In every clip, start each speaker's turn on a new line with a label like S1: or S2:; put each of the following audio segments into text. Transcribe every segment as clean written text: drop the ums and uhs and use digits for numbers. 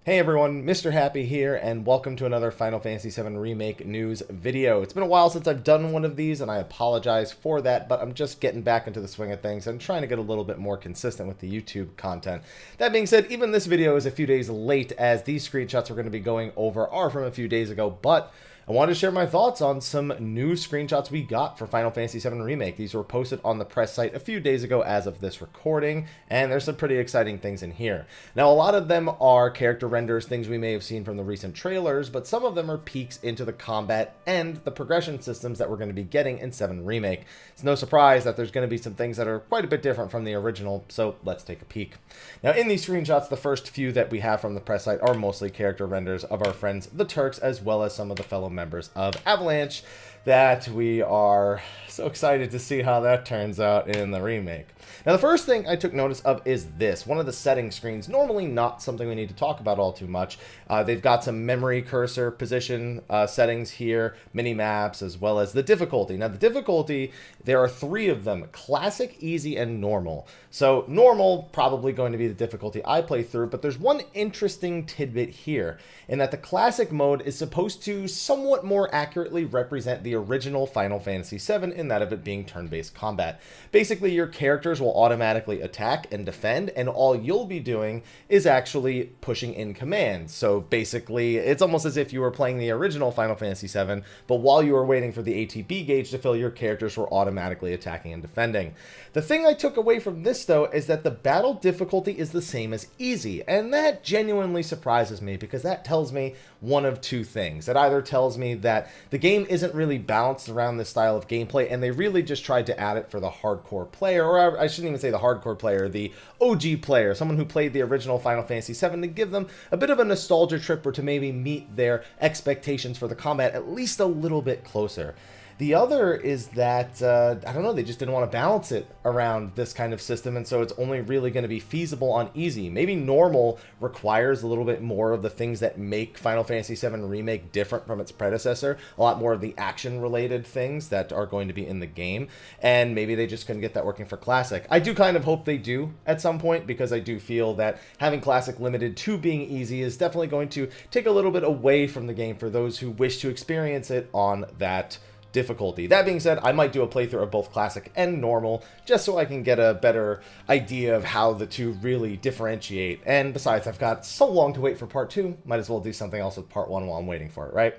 S1: Hey everyone, Mr. Happy here, and welcome to another Final Fantasy VII Remake news video. It's been a while since I've done one of these, and I apologize for that, but I'm just getting back into the swing of things and trying to get a little bit more consistent with the YouTube content. That being said, even this video is a few days late, as these screenshots we're going to be going over are from a few days ago, but I wanted to share my thoughts on some new screenshots we got for Final Fantasy VII Remake. These were posted on the press site a few days ago as of this recording, and there's some pretty exciting things in here. Now, a lot of them are character renders, things we may have seen from the recent trailers, but some of them are peeks into the combat and the progression systems that we're going to be getting in 7 Remake. It's no surprise that there's going to be some things that are quite a bit different from the original, so let's take a peek. Now, in these screenshots, the first few that we have from the press site are mostly character renders of our friends, the Turks, as well as some of the fellow members of Avalanche that we are so excited to see how that turns out in the remake. Now, the first thing I took notice of is this. One of the setting screens, normally not something we need to talk about all too much. They've got some memory cursor position settings here, mini maps, as well as the difficulty. Now, the difficulty, there are 3 of them: classic, easy, and normal. So normal, probably going to be the difficulty I play through, but there's one interesting tidbit here, in that the classic mode is supposed to somewhat more accurately represent the original Final Fantasy VII in that of it being turn-based combat. Basically, your characters will automatically attack and defend, and all you'll be doing is actually pushing in commands. So basically, it's almost as if you were playing the original Final Fantasy VII, but while you were waiting for the ATB gauge to fill, your characters were automatically attacking and defending. The thing I took away from this, though, is that the battle difficulty is the same as easy, and that genuinely surprises me, because that tells me one of 2 things. It either tells me that the game isn't really balanced around this style of gameplay, and they really just tried to add it for the hardcore player, or I shouldn't even say the hardcore player, the OG player, someone who played the original Final Fantasy VII, to give them a bit of a nostalgia trip, or to maybe meet their expectations for the combat at least a little bit closer. The other is that, I don't know, they just didn't want to balance it around this kind of system, and so it's only really going to be feasible on easy. Maybe normal requires a little bit more of the things that make Final Fantasy VII Remake different from its predecessor, a lot more of the action-related things that are going to be in the game, and maybe they just couldn't get that working for Classic. I do kind of hope they do at some point, because I do feel that having Classic limited to being easy is definitely going to take a little bit away from the game for those who wish to experience it on that difficulty. That being said, I might do a playthrough of both classic and normal, just so I can get a better idea of how the 2 really differentiate. And besides, I've got so long to wait for part 2, might as well do something else with part 1 while I'm waiting for it, right?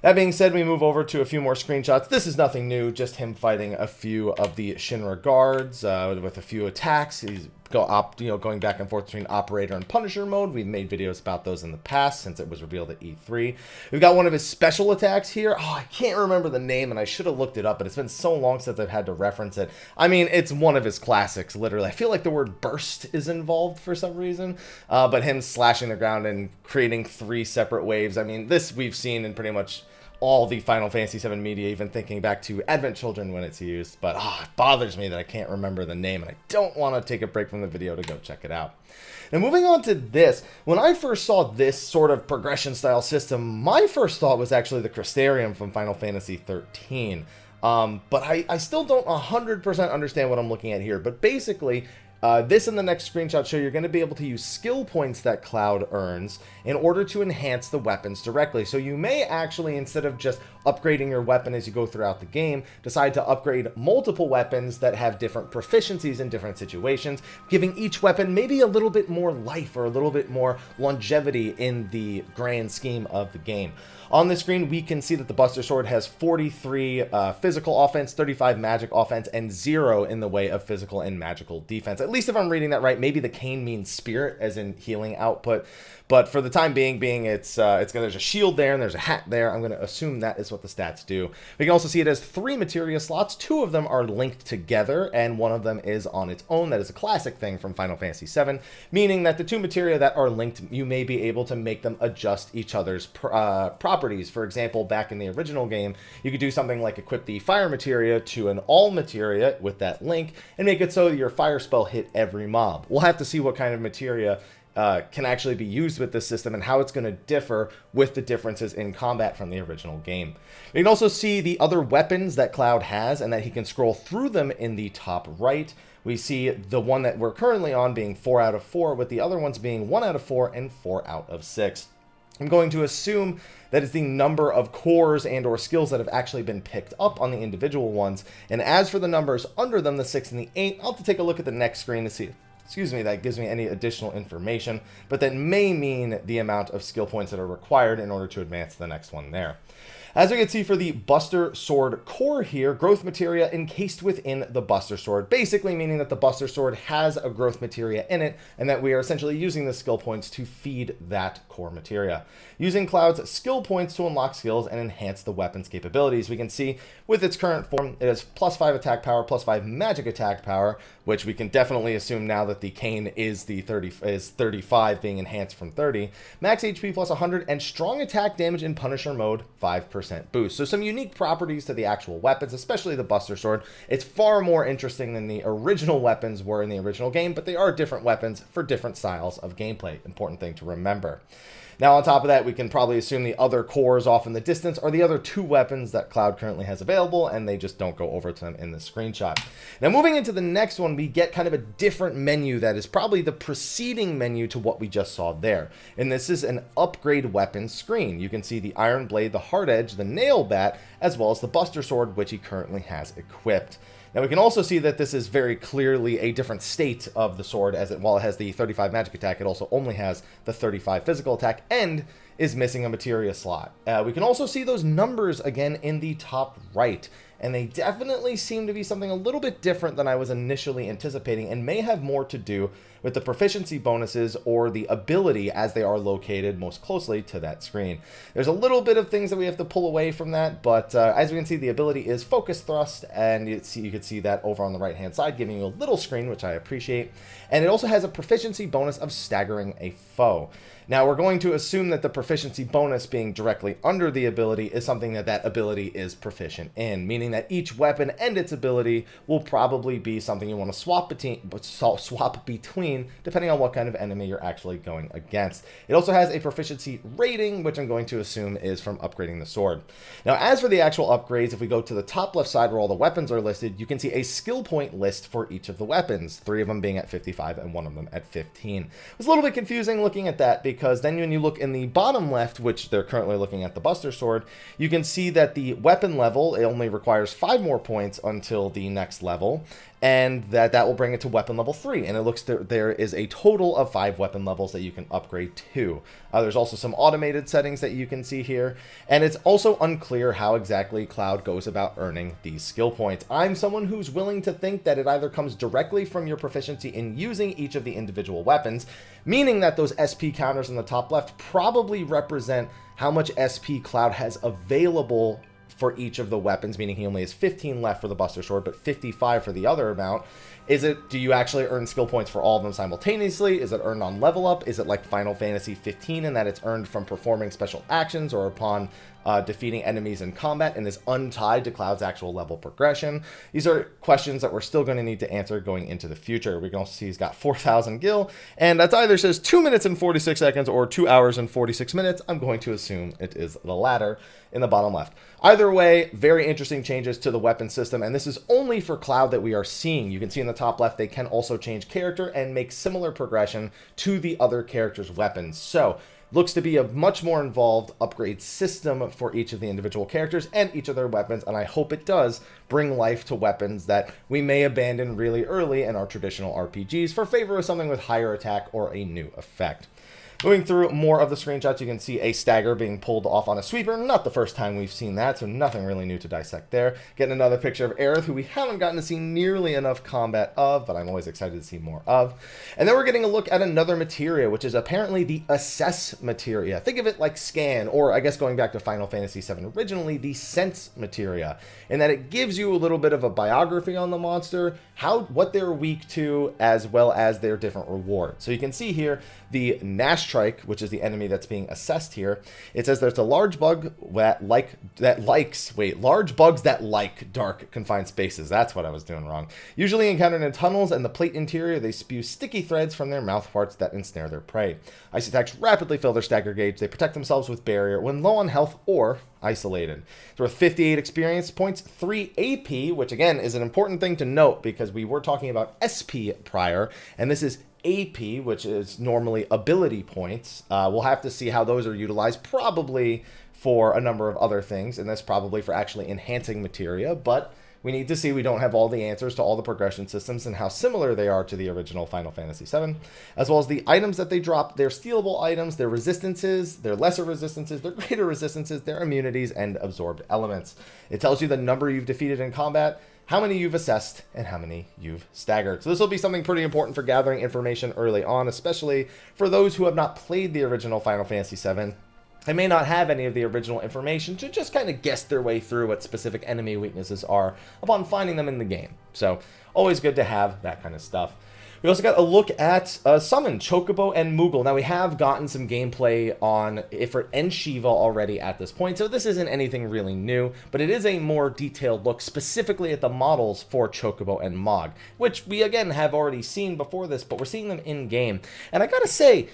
S1: That being said, we move over to a few more screenshots. This is nothing new, just him fighting a few of the Shinra guards with a few attacks. He's going back and forth between Operator and Punisher mode. We've made videos about those in the past since it was revealed at E3. We've got one of his special attacks here. Oh, I can't remember the name, and I should have looked it up, but it's been so long since I've had to reference it. I mean, it's one of his classics, literally. I feel like the word burst is involved for some reason, but him slashing the ground and creating 3 separate waves. I mean, this we've seen in pretty much all the Final Fantasy VII media, even thinking back to Advent Children when it's used, but it bothers me that I can't remember the name, and I don't want to take a break from the video to go check it out. Now, moving on to this, when I first saw this sort of progression style system, my first thought was actually the Crystarium from Final Fantasy XIII. But I still don't 100% understand what I'm looking at here, but basically, this and the next screenshot show you're going to be able to use skill points that Cloud earns in order to enhance the weapons directly. So you may actually, instead of just upgrading your weapon as you go throughout the game, decide to upgrade multiple weapons that have different proficiencies in different situations, giving each weapon maybe a little bit more life or a little bit more longevity in the grand scheme of the game. On the screen, we can see that the Buster Sword has 43 physical offense, 35 magic offense, and 0 in the way of physical and magical defense. At least if I'm reading that right, maybe the cane means spirit, as in healing output. But for the time being there's a shield there and there's a hat there. I'm going to assume that is what the stats do. We can also see it has 3 materia slots. 2 of them are linked together, and 1 of them is on its own. That is a classic thing from Final Fantasy VII, meaning that the 2 materia that are linked, you may be able to make them adjust each other's properties. For example, back in the original game, you could do something like equip the fire materia to an all materia with that link, and make it so that your fire spell hit every mob. We'll have to see what kind of materia can actually be used with this system and how it's going to differ with the differences in combat from the original game. You can also see the other weapons that Cloud has and that he can scroll through them in the top right. We see the one that we're currently on being 4 out of 4, with the other ones being 1 out of 4 and 4 out of 6. I'm going to assume that is the number of cores and or skills that have actually been picked up on the individual ones. And as for the numbers under them, the 6 and the 8, I'll have to take a look at the next screen to see, that gives me any additional information, but that may mean the amount of skill points that are required in order to advance to the next one there. As we can see for the Buster Sword core here, growth materia encased within the Buster Sword, basically meaning that the Buster Sword has a growth materia in it, and that we are essentially using the skill points to feed that core materia. Using Cloud's skill points to unlock skills and enhance the weapon's capabilities, we can see with its current form, it has +5 attack power, +5 magic attack power, which we can definitely assume now that the cane is 35 being enhanced from 30, max HP +100, and strong attack damage in Punisher mode, 5% boost. So some unique properties to the actual weapons, especially the Buster Sword. It's far more interesting than the original weapons were in the original game, but they are different weapons for different styles of gameplay. Important thing to remember. Now, on top of that, we can probably assume the other cores off in the distance are the other 2 weapons that Cloud currently has available, and they just don't go over to them in the screenshot. Now, moving into the next one, we get kind of a different menu that is probably the preceding menu to what we just saw there. And this is an upgrade weapon screen. You can see the Iron Blade, the Hard Edge, the Nail Bat, as well as the Buster Sword, which he currently has equipped. Now, we can also see that this is very clearly a different state of the sword, as while it has the 35 magic attack, it also only has the 35 physical attack and is missing a materia slot. We can also see those numbers again in the top right, and they definitely seem to be something a little bit different than I was initially anticipating, and may have more to do with the proficiency bonuses or the ability as they are located most closely to that screen. There's a little bit of things that we have to pull away from that, but as we can see, the ability is focus thrust, and you can see that over on the right hand side, giving you a little screen, which I appreciate. And it also has a proficiency bonus of staggering a foe. Now, we're going to assume that the proficiency bonus being directly under the ability is something that that ability is proficient in, meaning that each weapon and its ability will probably be something you want to swap between, depending on what kind of enemy you're actually going against. It also has a proficiency rating, which I'm going to assume is from upgrading the sword. Now, as for the actual upgrades, if we go to the top left side where all the weapons are listed, you can see a skill point list for each of the weapons, 3 of them being at 55 and 1 of them at 15. It was a little bit confusing looking at that, because then when you look in the bottom left, which they're currently looking at the Buster Sword, you can see that the weapon level, it only requires 5 more points until the next level, and that will bring it to weapon level 3, and it looks there is a total of 5 weapon levels that you can upgrade to. There's also some automated settings that you can see here, and it's also unclear how exactly Cloud goes about earning these skill points. I'm someone who's willing to think that it either comes directly from your proficiency in using each of the individual weapons, meaning that those SP counters in the top left probably represent how much SP Cloud has available for each of the weapons, meaning he only has 15 left for the Buster Sword, but 55 for the other amount. Do you actually earn skill points for all of them simultaneously? Is it earned on level up? Is it like Final Fantasy 15 in that it's earned from performing special actions or upon defeating enemies in combat and is untied to Cloud's actual level progression? These are questions that we're still going to need to answer going into the future. We can also see he's got 4,000 gil, and that's either says 2 minutes and 46 seconds or 2 hours and 46 minutes. I'm going to assume it is the latter in the bottom left. Either way, very interesting changes to the weapon system, and this is only for Cloud that we are seeing. You can see in the top left, they can also change character and make similar progression to the other characters' weapons. So, looks to be a much more involved upgrade system for each of the individual characters and each of their weapons, and I hope it does bring life to weapons that we may abandon really early in our traditional RPGs for favor of something with higher attack or a new effect. Moving through more of the screenshots, you can see a stagger being pulled off on a sweeper. Not the first time we've seen that, so nothing really new to dissect there. Getting another picture of Aerith, who we haven't gotten to see nearly enough combat of, but I'm always excited to see more of. And then we're getting a look at another materia, which is apparently the Assess materia. Think of it like Scan, or I guess going back to Final Fantasy VII originally, the Sense materia, in that it gives you a little bit of a biography on the monster, what they're weak to, as well as their different rewards. So you can see here the Nashtrike, which is the enemy that's being assessed here. It says there's a large bug large bugs that like dark confined spaces. That's what I was doing wrong. Usually encountered in tunnels and the plate interior, they spew sticky threads from their mouth parts that ensnare their prey. Ice attacks rapidly fill their stagger gauge. They protect themselves with barrier when low on health or isolated. So with 58 experience points, 3 AP, which again is an important thing to note because we were talking about SP prior, and this is AP, which is normally ability points. We'll have to see how those are utilized, probably for a number of other things, and that's probably for actually enhancing materia, but we need to see. We don't have all the answers to all the progression systems and how similar they are to the original Final Fantasy VII, as well as the items that they drop, their stealable items, their resistances, their lesser resistances, their greater resistances, their immunities, and absorbed elements. It tells you the number you've defeated in combat, how many you've assessed, and how many you've staggered. So this will be something pretty important for gathering information early on, especially for those who have not played the original Final Fantasy VII. They may not have any of the original information to just kind of guess their way through what specific enemy weaknesses are upon finding them in the game. So always good to have that kind of stuff. We also got a look at Summon, Chocobo, and Moogle. Now we have gotten some gameplay on Ifrit and Shiva already at this point, so this isn't anything really new, but it is a more detailed look specifically at the models for Chocobo and Mog, which we again have already seen before this, but we're seeing them in-game. And I gotta say,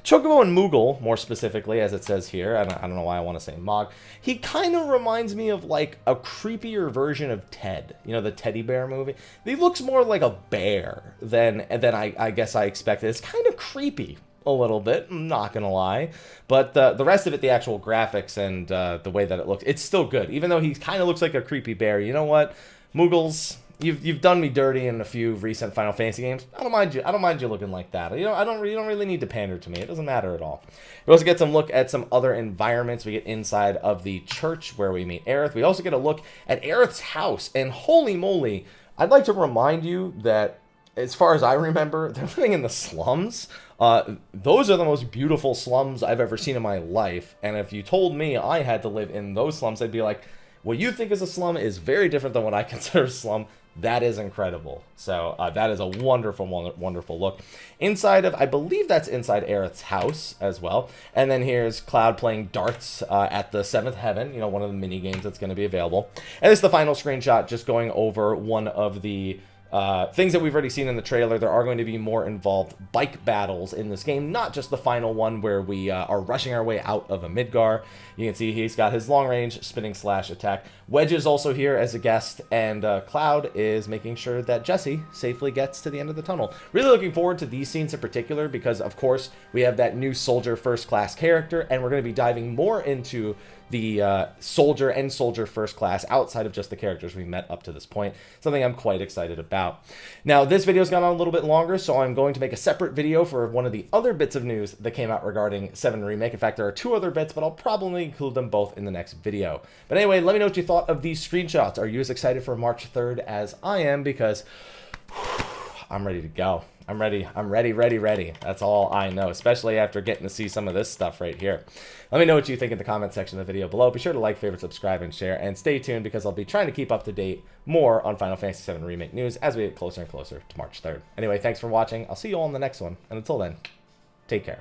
S1: Chocobo and Moogle, more specifically, as it says here, I don't know why I want to say Mog, he kind of reminds me of like a creepier version of Ted, you know, the teddy bear movie. He looks more like a bear than I guess I expected. It's kind of creepy a little bit, I'm not gonna lie, but the rest of it, the actual graphics and the way that it looks, it's still good, even though he kind of looks like a creepy bear. You know what, Moogles, You've done me dirty in a few recent Final Fantasy games. I don't mind you looking like that. You know, you don't really need to pander to me. It doesn't matter at all. We also get some look at some other environments. We get inside of the church where we meet Aerith. We also get a look at Aerith's house. And holy moly, I'd like to remind you that, as far as I remember, they're living in the slums. Those are the most beautiful slums I've ever seen in my life. And if you told me I had to live in those slums, I'd be like, what you think is a slum is very different than what I consider a slum. That is incredible. So that is a wonderful, wonderful look. Inside of, I believe that's inside Aerith's house as well. And then here's Cloud playing darts at the 7th Heaven, you know, one of the mini games that's going to be available. And this is the final screenshot, just going over one of the things that we've already seen in the trailer. There are going to be more involved bike battles in this game, not just the final one where we are rushing our way out of a Midgar. You can see he's got his long-range spinning slash attack. Wedge is also here as a guest, and Cloud is making sure that Jessie safely gets to the end of the tunnel. Really looking forward to these scenes in particular because, of course, we have that new Soldier First Class character, and we're going to be diving more into the Soldier and Soldier First Class outside of just the characters we met up to this point. Something I'm quite excited about. Now, this video's gone on a little bit longer, so I'm going to make a separate video for one of the other bits of news that came out regarding 7 Remake. In fact, there are 2 other bits, but I'll probably include them both in the next video. But anyway, let me know what you thought of these screenshots. Are you as excited for March 3rd as I am? Because I'm ready to go. I'm ready. That's all I know, especially after getting to see some of this stuff right here. Let me know what you think in the comment section of the video below. Be sure to like, favorite, subscribe, and share, and stay tuned because I'll be trying to keep up to date more on Final Fantasy VII Remake news as we get closer and closer to March 3rd. Anyway, thanks for watching. I'll see you all in the next one, and until then, take care.